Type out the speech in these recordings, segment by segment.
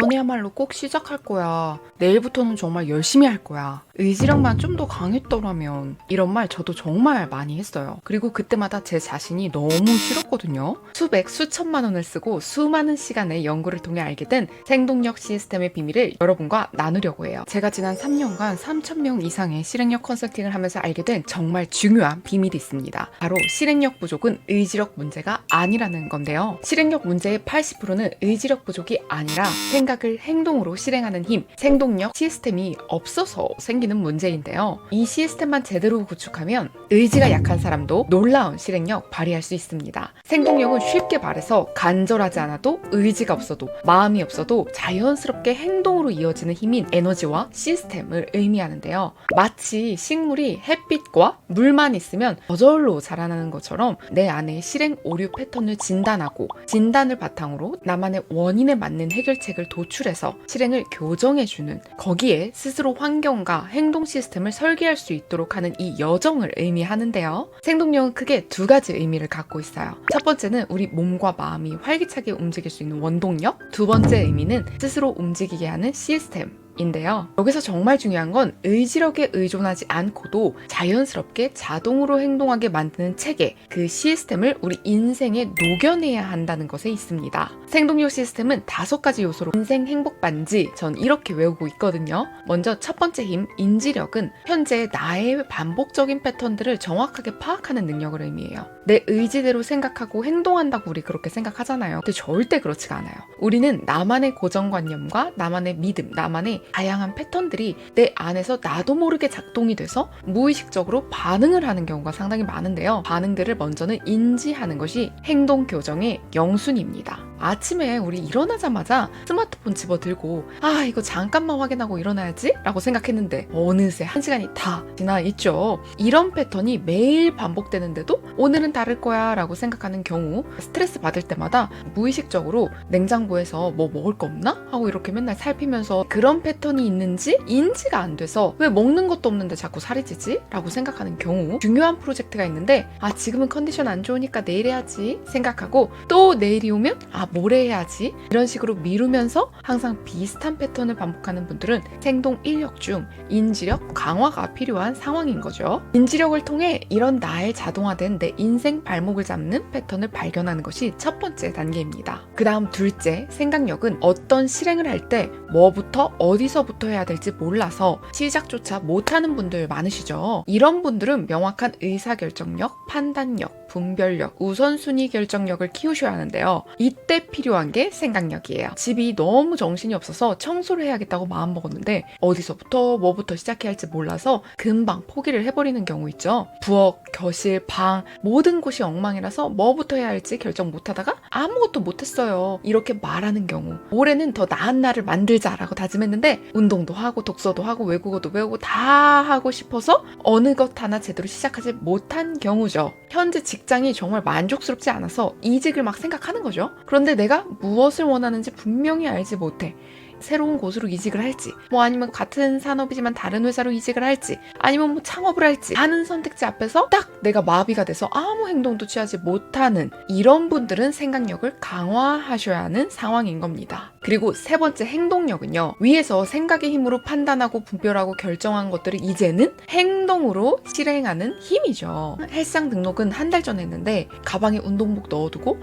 연애야말로 꼭 시작할 거야. 내일부터는 정말 열심히 할 거야. 의지력만 좀 더 강했더라면. 이런 말 저도 정말 많이 했어요. 그리고 그때마다 제 자신이 너무 싫었거든요. 수백, 수천만 원을 쓰고 수많은 시간의 연구를 통해 알게 된 생동력 시스템의 비밀을 여러분과 나누려고 해요. 제가 지난 3년간 3,000명 이상의 실행력 컨설팅을 하면서 알게 된 정말 중요한 비밀이 있습니다. 바로 실행력 부족은 의지력 문제가 아니라는 건데요. 실행력 문제의 80%는 의지력 부족이 아니라 생각을 행동으로 실행하는 힘, 생동력 시스템이 없어서 생기는 문제인데요. 이 시스템만 제대로 구축하면 의지가 약한 사람도 놀라운 실행력 발휘할 수 있습니다. 생동력은 쉽게 말해서 간절하지 않아도 의지가 없어도 마음이 없어도 자연스럽게 행동으로 이어지는 힘인 에너지와 시스템을 의미하는데요. 마치 식물이 햇빛과 물만 있으면 저절로 자라나는 것처럼 내 안에 실행 오류 패턴을 진단하고 진단을 바탕으로 나만의 원인에 맞는 해결책을 도출해서 실행을 교정해주는, 거기에 스스로 환경과 행동 시스템을 설계할 수 있도록 하는 이 여정을 의미하는데요. 생동력은 크게 두 가지 의미를 갖고 있어요. 첫 번째는 우리 몸과 마음이 활기차게 움직일 수 있는 원동력, 두 번째 의미는 스스로 움직이게 하는 시스템 인데요. 여기서 정말 중요한 건 의지력에 의존하지 않고도 자연스럽게 자동으로 행동하게 만드는 체계, 그 시스템을 우리 인생에 녹여내야 한다는 것에 있습니다. 생동력 시스템은 5가지 요소로 인생 행복 반지, 전 이렇게 외우고 있거든요. 먼저 첫 번째 힘, 인지력은 현재 나의 반복적인 패턴들을 정확하게 파악하는 능력을 의미해요. 내 의지대로 생각하고 행동한다고 우리 그렇게 생각하잖아요. 근데 절대 그렇지가 않아요. 우리는 나만의 고정관념과 나만의 믿음, 나만의 다양한 패턴들이 내 안에서 나도 모르게 작동이 돼서 무의식적으로 반응을 하는 경우가 상당히 많은데요. 반응들을 먼저는 인지하는 것이 행동 교정의 영순입니다. 아침에 우리 일어나자마자 스마트폰 집어들고 이거 잠깐만 확인하고 일어나야지 라고 생각했는데 어느새 1시간이 다 지나 있죠. 이런 패턴이 매일 반복되는데도 오늘은 다를 거야 라고 생각하는 경우, 스트레스 받을 때마다 무의식적으로 냉장고에서 뭐 먹을 거 없나? 하고 이렇게 맨날 살피면서 그런 패턴이 있는지 인지가 안 돼서 왜 먹는 것도 없는데 자꾸 살이 찌지? 라고 생각하는 경우, 중요한 프로젝트가 있는데 지금은 컨디션 안 좋으니까 내일 해야지 생각하고 또 내일이 오면 모레 해야지, 이런 식으로 미루면서 항상 비슷한 패턴을 반복하는 분들은 생동 인력 중 인지력 강화가 필요한 상황인 거죠. 인지력을 통해 이런 나의 자동화된 내 인생 발목을 잡는 패턴을 발견하는 것이 첫 번째 단계입니다. 그 다음 둘째, 생각력은 어떤 실행을 할 때 뭐부터 어디서부터 해야 될지 몰라서 시작조차 못하는 분들 많으시죠. 이런 분들은 명확한 의사결정력, 판단력, 분별력, 우선순위 결정력을 키우셔야 하는데요. 이때 필요한 게 생각력이에요. 집이 너무 정신이 없어서 청소를 해야겠다고 마음먹었는데 어디서부터 뭐부터 시작해야 할지 몰라서 금방 포기를 해버리는 경우 있죠. 부엌, 교실, 방 모든 곳이 엉망이라서 뭐부터 해야 할지 결정 못하다가 아무것도 못했어요. 이렇게 말하는 경우, 올해는 더 나은 날을 만들자라고 다짐했는데 운동도 하고 독서도 하고 외국어도 배우고 다 하고 싶어서 어느 것 하나 제대로 시작하지 못한 경우죠. 현재 직장이 정말 만족스럽지 않아서 이직을 막 생각하는 거죠. 그런데 내가 무엇을 원하는지 분명히 알지 못해. 새로운 곳으로 이직을 할지, 아니면 같은 산업이지만 다른 회사로 이직을 할지, 아니면 창업을 할지 하는 선택지 앞에서 딱 내가 마비가 돼서 아무 행동도 취하지 못하는 이런 분들은 생각력을 강화하셔야 하는 상황인 겁니다. 그리고 세 번째 행동력은요, 위에서 생각의 힘으로 판단하고 분별하고 결정한 것들을 이제는 행동으로 실행하는 힘이죠. 헬스장 등록은 1달 전에 했는데 가방에 운동복 넣어두고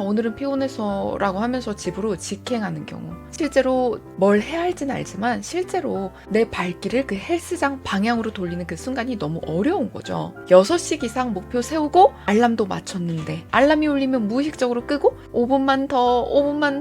오늘은 피곤해서 라고 하면서 집으로 직행하는 경우, 실제로 뭘 해야 할지는 알지만 실제로 내 발길을 그 헬스장 방향으로 돌리는 그 순간이 너무 어려운 거죠. 6시 기상 목표 세우고 알람도 맞췄는데 알람이 울리면 무의식적으로 끄고 5분만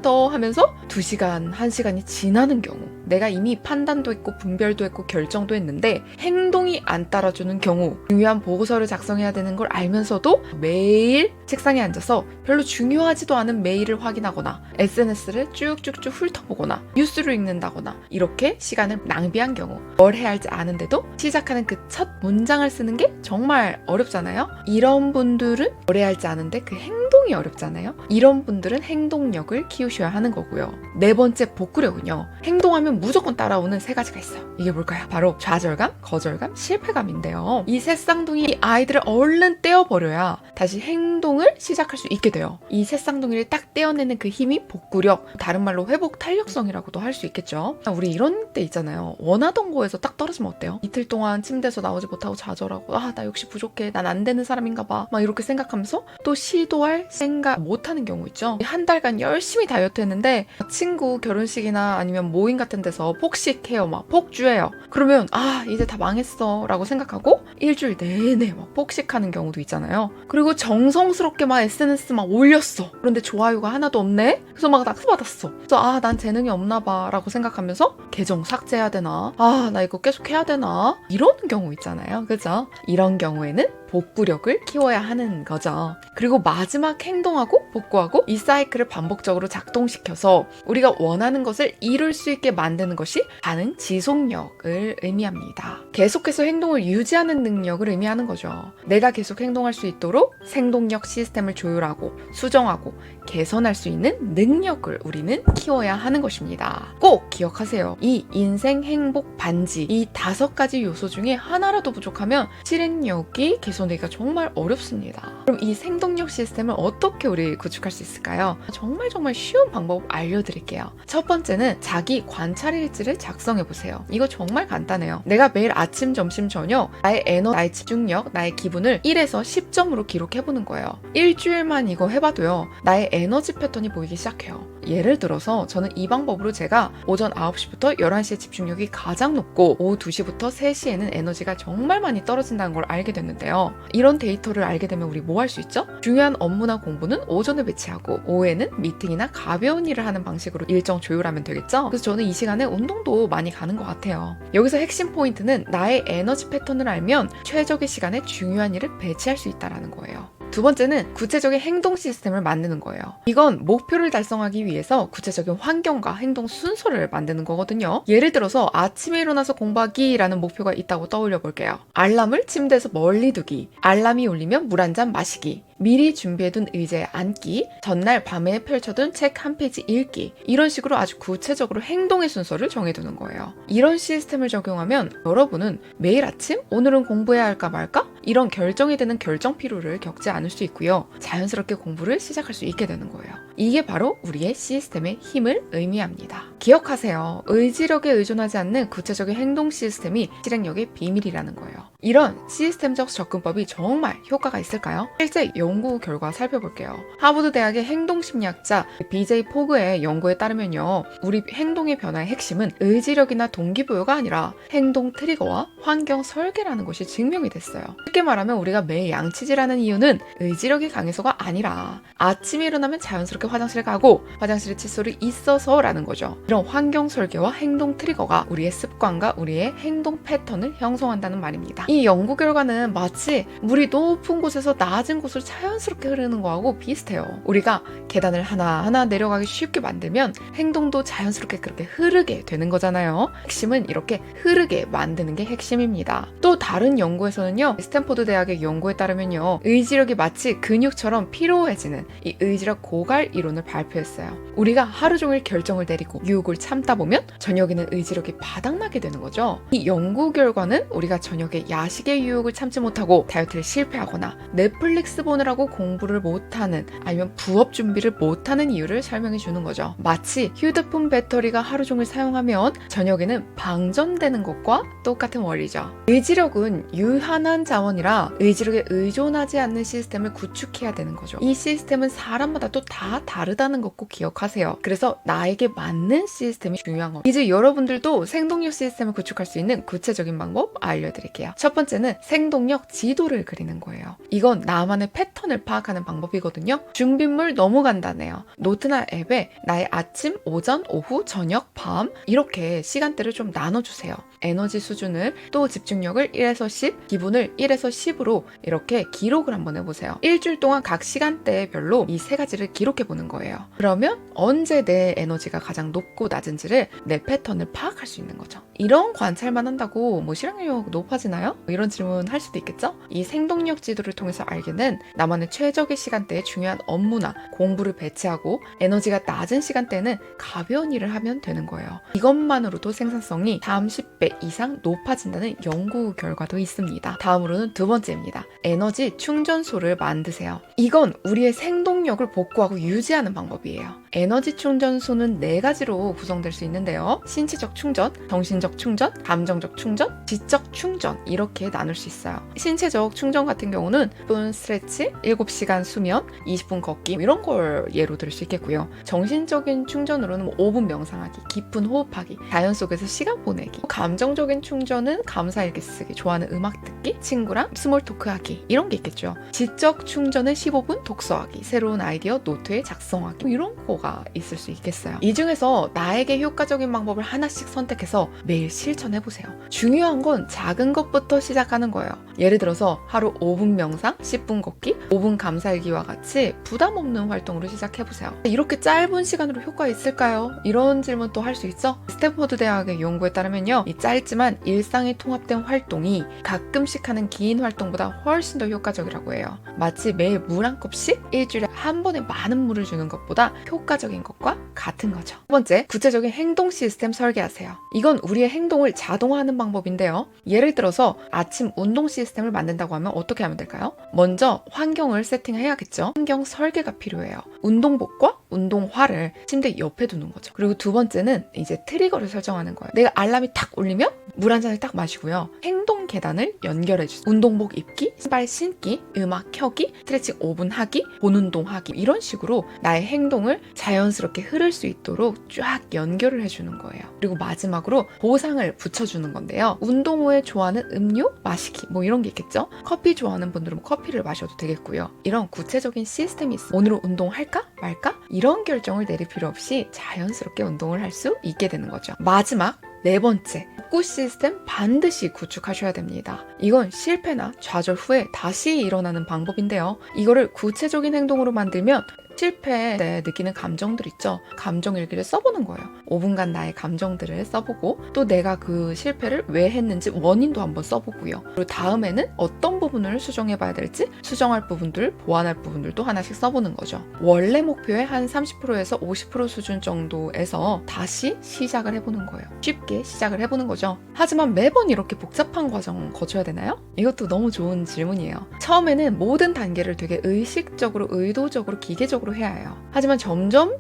더 하면서 2시간, 1시간이 지나는 경우, 내가 이미 판단도 했고 분별도 했고 결정도 했는데 행동이 안 따라주는 경우, 중요한 보고서를 작성해야 되는 걸 알면서도 매일 책상에 앉아서 별로 중요하지도 않은 메일을 확인하거나 SNS를 쭉쭉쭉 훑어보거나 뉴스를 읽는다거나 이렇게 시간을 낭비한 경우, 뭘 해야 할지 아는데도 시작하는 그 첫 문장을 쓰는 게 정말 어렵잖아요. 이런 분들은 뭘 해야 할지 아는데 그 행동이 행동이 어렵잖아요. 이런 분들은 행동력을 키우셔야 하는 거고요. 네 번째 복구력은요. 행동하면 무조건 따라오는 세 가지가 있어요. 이게 뭘까요? 바로 좌절감, 거절감, 실패감인데요. 이 새쌍둥이 아이들을 얼른 떼어버려야 다시 행동을 시작할 수 있게 돼요. 이 새쌍둥이를 딱 떼어내는 그 힘이 복구력, 다른 말로 회복 탄력성이라고도 할 수 있겠죠. 우리 이런 때 있잖아요. 원하던 거에서 딱 떨어지면 어때요? 이틀 동안 침대에서 나오지 못하고 좌절하고 나 역시 부족해. 난 안 되는 사람인가 봐. 막 이렇게 생각하면서 또 시도할 생각 못하는 경우 있죠. 한 달간 열심히 다이어트 했는데 친구 결혼식이나 아니면 모임 같은 데서 폭식해요. 막 폭주해요. 그러면 이제 다 망했어 라고 생각하고 일주일 내내 막 폭식하는 경우도 있잖아요. 그리고 정성스럽게 막 SNS 막 올렸어. 그런데 좋아요가 하나도 없네? 그래서 막 낙서받았어. 그래서 난 재능이 없나 봐 라고 생각하면서 계정 삭제해야 되나? 나 이거 계속 해야 되나? 이러는 경우 있잖아요. 그죠? 이런 경우에는 복구력을 키워야 하는 거죠. 그리고 마지막 행동하고 복구하고 이 사이클을 반복적으로 작동시켜서 우리가 원하는 것을 이룰 수 있게 만드는 것이 가능 지속력을 의미합니다. 계속해서 행동을 유지하는 능력을 의미하는 거죠. 내가 계속 행동할 수 있도록 생동력 시스템을 조율하고 수정하고 개선할 수 있는 능력을 우리는 키워야 하는 것입니다. 꼭 기억하세요. 이 인생 행복 반지, 이 5가지 요소 중에 하나라도 부족하면 실행력이 개선되기가 정말 어렵습니다. 그럼 이 생동력 시스템을 어떻게 우리 구축할 수 있을까요? 정말 쉬운 방법 알려드릴게요. 첫 번째는 자기 관찰 일지를 작성해보세요. 이거 정말 간단해요. 내가 매일 아침, 점심, 저녁 나의 에너지, 나의 집중력, 나의 기분을 1에서 10점으로 기록해보는 거예요. 일주일만 이거 해봐도요. 나의 에너지 패턴이 보이기 시작해요. 예를 들어서 저는 이 방법으로 제가 오전 9시부터 11시에 집중력이 가장 높고 오후 2시부터 3시에는 에너지가 정말 많이 떨어진다는 걸 알게 됐는데요. 이런 데이터를 알게 되면 우리 뭐 할 수 있죠? 중요한 업무나 공부는 오전에 배치하고 오후에는 미팅이나 가벼운 일을 하는 방식으로 일정 조율하면 되겠죠? 그래서 저는 이 시간에 운동도 많이 가는 것 같아요. 여기서 핵심 포인트는 나의 에너지 패턴을 알면 최적의 시간에 중요한 일을 배치할 수 있다는 거예요. 두 번째는 구체적인 행동 시스템을 만드는 거예요. 이건 목표를 달성하기 위해서 구체적인 환경과 행동 순서를 만드는 거거든요. 예를 들어서 아침에 일어나서 공부하기라는 목표가 있다고 떠올려 볼게요. 알람을 침대에서 멀리 두기, 알람이 울리면 물 한 잔 마시기, 미리 준비해둔 의자에 앉기, 전날 밤에 펼쳐둔 책 한 페이지 읽기, 이런 식으로 아주 구체적으로 행동의 순서를 정해두는 거예요. 이런 시스템을 적용하면 여러분은 매일 아침 오늘은 공부해야 할까 말까? 이런 결정이 되는 결정 피로를 겪지 않을 수 있고요. 자연스럽게 공부를 시작할 수 있게 되는 거예요. 이게 바로 우리의 시스템의 힘을 의미합니다. 기억하세요. 의지력에 의존하지 않는 구체적인 행동 시스템이 실행력의 비밀이라는 거예요. 이런 시스템적 접근법이 정말 효과가 있을까요? 실제 연구 결과 살펴볼게요. 하버드 대학의 행동심리학자 BJ 포그의 연구에 따르면요. 우리 행동의 변화의 핵심은 의지력이나 동기부여가 아니라 행동 트리거와 환경 설계라는 것이 증명이 됐어요. 쉽게 말하면 우리가 매일 양치질하는 이유는 의지력이 강해서가 아니라 아침에 일어나면 자연스럽게 화장실에 가고 화장실에 칫솔이 있어서라는 거죠. 이런 환경 설계와 행동 트리거가 우리의 습관과 우리의 행동 패턴을 형성한다는 말입니다. 이 연구 결과는 마치 물이 높은 곳에서 낮은 곳을 자연스럽게 흐르는 거하고 비슷해요. 우리가 계단을 하나하나 내려가기 쉽게 만들면 행동도 자연스럽게 그렇게 흐르게 되는 거잖아요. 핵심은 이렇게 흐르게 만드는 게 핵심입니다. 또 다른 연구에서는요. 스탠포드 대학의 연구에 따르면요. 의지력이 마치 근육처럼 피로해지는 이 의지력 고갈 이론을 발표했어요. 우리가 하루 종일 결정을 내리고 유혹을 참다 보면 저녁에는 의지력이 바닥나게 되는 거죠. 이 연구 결과는 우리가 저녁에 야식의 유혹을 참지 못하고 다이어트를 실패하거나 넷플릭스 보느라고 공부를 못하는 아니면 부업 준비를 못하는 이유를 설명해 주는 거죠. 마치 휴대폰 배터리가 하루 종일 사용하면 저녁에는 방전되는 것과 똑같은 원리죠. 의지력은 유한한 자원이라 의지력에 의존하지 않는 시스템을 구축해야 되는 거죠. 이 시스템은 사람마다 또 다 다르다는 것 꼭 기억하세요. 그래서 나에게 맞는 시스템이 중요한 겁니다. 이제 여러분들도 생동력 시스템을 구축할 수 있는 구체적인 방법 알려드릴게요. 첫 번째는 생동력 지도를 그리는 거예요. 이건 나만의 패턴을 파악하는 방법이거든요. 준비물 너무 간단해요. 노트나 앱에 나의 아침, 오전, 오후, 저녁, 밤 이렇게 시간대를 좀 나눠주세요. 에너지 수준을 또 집중력을 1에서 10, 기분을 1에서 10으로 이렇게 기록을 한번 해보세요. 일주일 동안 각 시간대별로 이 3가지를 기록해보는 거예요. 그러면 언제 내 에너지가 가장 높고 낮은지를 내 패턴을 파악할 수 있는 거죠. 이런 관찰만 한다고 뭐 실행력 높아지나요? 이런 질문 할 수도 있겠죠? 이 생동력 지도를 통해서 알게 된 나만의 최적의 시간대에 중요한 업무나 공부를 배치하고 에너지가 낮은 시간대에는 가벼운 일을 하면 되는 거예요. 이것만으로도 생산성이 30배 이상 높아진다는 연구 결과도 있습니다. 다음으로는 두 번째입니다. 에너지 충전소를 만드세요. 이건 우리의 생동력을 복구하고 유지하는 방법이에요. 에너지 충전소는 4가지로 구성될 수 있는데요. 신체적 충전, 정신적 충전, 감정적 충전, 지적 충전 이렇게 나눌 수 있어요. 신체적 충전 같은 경우는 10분 스트레치, 7시간 수면, 20분 걷기 이런 걸 예로 들 수 있겠고요. 정신적인 충전으로는 5분 명상하기, 깊은 호흡하기, 자연 속에서 시간 보내기. 감정적인 충전은 감사일기 쓰기, 좋아하는 음악 듣기, 친구랑 스몰 토크하기 이런 게 있겠죠. 지적 충전은 15분 독서하기, 새로운 아이디어 노트에 작성하기 이런 거가 있을 수 있겠어요. 이 중에서 나에게 효과적인 방법을 하나씩 선택해서 매일 실천해보세요. 중요한 건 작은 것부터 시작하는 거예요. 예를 들어서 하루 5분 명상, 10분 걷기, 5분 감사일기와 같이 부담 없는 활동으로 시작해보세요. 이렇게 짧은 시간으로 효과 있을까요? 이런 질문 또 할 수 있죠? 스탠퍼드 대학의 연구에 따르면요, 이 짧지만 일상에 통합된 활동이 가끔씩 하는 긴 활동보다 훨씬 더 효과적이라고 해요. 마치 매일 물 한 컵씩 일주일에 한 번에 많은 물을 주는 것보다 효과적인 것과 같은 거죠. 두 번째, 구체적인 행동 시스템 설계하세요. 이건 우리의 행동을 자동화하는 방법인데요. 예를 들어서 아침 운동 시스템을 만든다고 하면 어떻게 하면 될까요? 먼저 환경을 세팅해야겠죠. 환경 설계가 필요해요. 운동복과 운동화를 침대 옆에 두는 거죠. 그리고 두 번째는 이제 트리거를 설정하는 거예요. 내가 알람이 탁 울리면 물 한 잔을 딱 마시고요. 행동 계단을 연결해 주세요. 운동복 입기, 신발 신기, 음악 켜기, 스트레칭 5분 하기, 본운동 하기 이런 식으로 나의 행동을 자연스럽게 흐를 수 있도록 쫙 연결을 해주는 거예요. 그리고 마지막으로 보상을 붙여주는 건데요. 운동 후에 좋아하는 음료 마시기 뭐 이런 게 있겠죠. 커피 좋아하는 분들은 커피를 마셔도 되겠고요. 이런 구체적인 시스템이 있어요. 오늘은 운동할까 말까? 이런 결정을 내릴 필요 없이 자연스럽게 운동을 할 수 있게 되는 거죠. 마지막 4번째, 복구 시스템 반드시 구축하셔야 됩니다. 이건 실패나 좌절 후에 다시 일어나는 방법인데요. 이거를 구체적인 행동으로 만들면 실패 때 느끼는 감정들 있죠. 감정일기를 써보는 거예요. 5분간 나의 감정들을 써보고 또 내가 그 실패를 왜 했는지 원인도 한번 써보고요. 그리고 다음에는 어떤 부분을 수정해봐야 될지 수정할 부분들, 보완할 부분들도 하나씩 써보는 거죠. 원래 목표의 한 30%에서 50% 수준 정도에서 다시 시작을 해보는 거예요. 쉽게 시작을 해보는 거죠. 하지만 매번 이렇게 복잡한 과정 거쳐야 되나요? 이것도 너무 좋은 질문이에요. 처음에는 모든 단계를 되게 의식적으로, 의도적으로, 기계적으로 해야 해요. 하지만 점점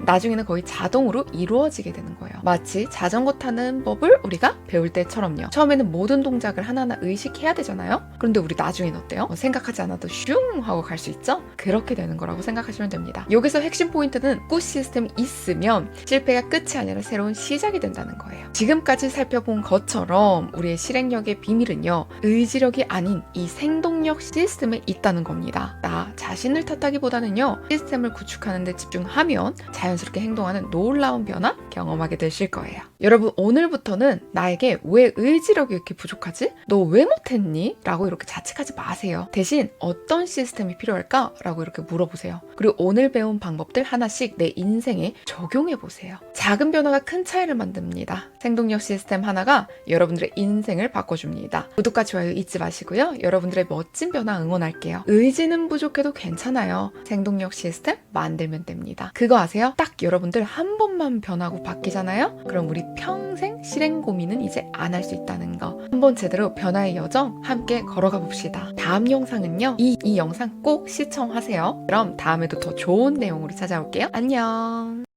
나중에는 거의 자동으로 이루어지게 되는 거예요. 마치 자전거 타는 법을 우리가 배울 때처럼요. 처음에는 모든 동작을 하나하나 의식해야 되잖아요. 그런데 우리 나중엔 어때요? 생각하지 않아도 슝 하고 갈 수 있죠? 그렇게 되는 거라고 생각하시면 됩니다. 여기서 핵심 포인트는 복구 시스템이 있으면 실패가 끝이 아니라 새로운 시작이 된다는 거예요. 지금까지 살펴본 것처럼 우리의 실행력의 비밀은요, 의지력이 아닌 이 생동력 시스템에 있다는 겁니다. 나 자신을 탓하기보다는요, 시스템을 구축하는 데 집중하면 자연스럽게 행동하는 놀라운 변화 경험하게 되실 거예요. 여러분, 오늘부터는 나에게 왜 의지력이 이렇게 부족하지? 너 왜 못했니? 라고 이렇게 자책하지 마세요. 대신 어떤 시스템이 필요할까? 라고 이렇게 물어보세요. 그리고 오늘 배운 방법들 하나씩 내 인생에 적용해 보세요. 작은 변화가 큰 차이를 만듭니다. 생동력 시스템 하나가 여러분들의 인생을 바꿔줍니다. 구독과 좋아요 잊지 마시고요. 여러분들의 멋진 변화 응원할게요. 의지는 부족해도 괜찮아요. 생동력 시스템 만들면 됩니다. 그거 아세요? 딱 여러분들 한 번만 변하고 바뀌잖아요? 그럼 우리 평생 실행 고민은 이제 안 할 수 있다는 거. 한번 제대로 변화의 여정 함께 걸어가 봅시다. 다음 영상은요, 이 영상 꼭 시청하세요. 그럼 다음에도 더 좋은 내용으로 찾아올게요. 안녕.